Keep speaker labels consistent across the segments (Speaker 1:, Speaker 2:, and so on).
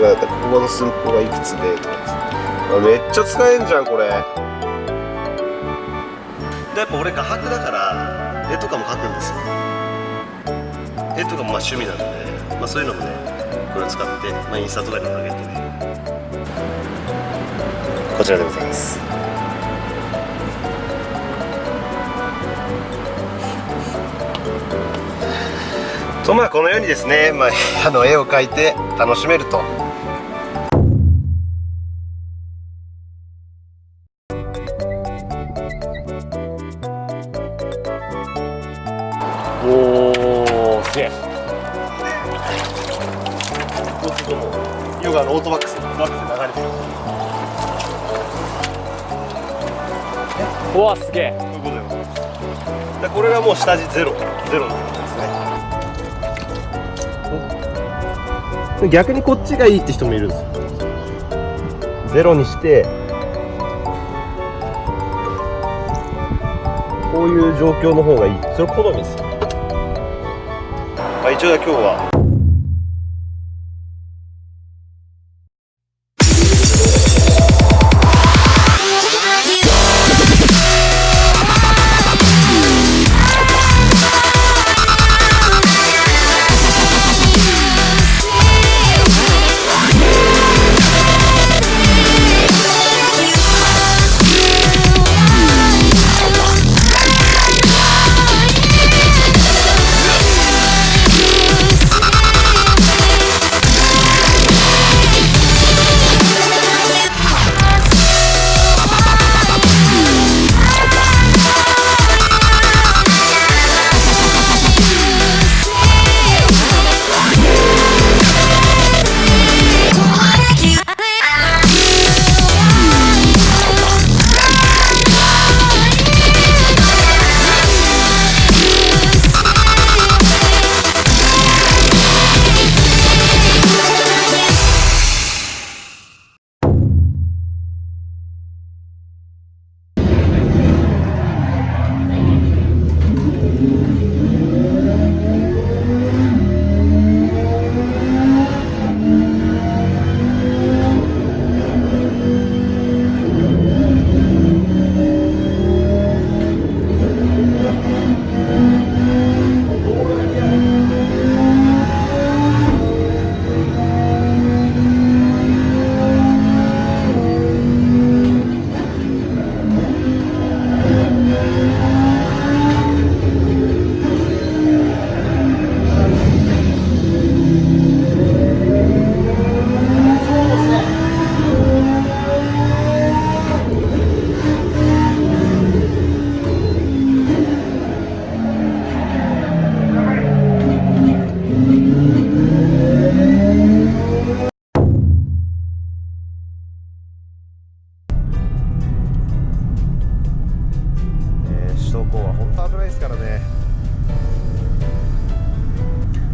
Speaker 1: だったらここの寸法がいくつでとかですね。めっちゃ使えんじゃんこれ。でやっぱ俺画伯だから絵とかも描くんですよ。絵とかもまあ趣味なんで、まあ、そういうのもねこれを使って、まあ、インスタとかにも上げてね、こちらでございます。とまあこのようにですね、まあ、絵を描いて楽しめると。おーすげえ。こっちもヨガのオートバックスで流れてる。
Speaker 2: うわすげえ。
Speaker 1: こういうことでございます。でこれがもう下地ゼロの状態ですね。逆にこっちがいいって人もいるんですよ。ゼロにしてこういう状況の方がいい。それ好みですよ。一応今日は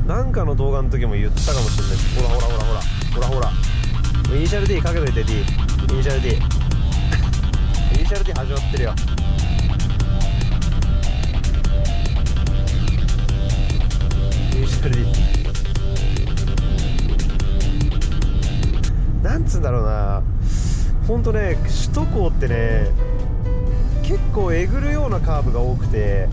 Speaker 1: なんかの動画の時も言ったかもしれないです。ほらほらほらほらほらほら、イニシャル D かけといて。 D イニシャル D イニシャル D 始まってるよ。イニシャル D なんつうんだろうな、ほんとね、首都高ってね結構えぐるようなカーブが多くて、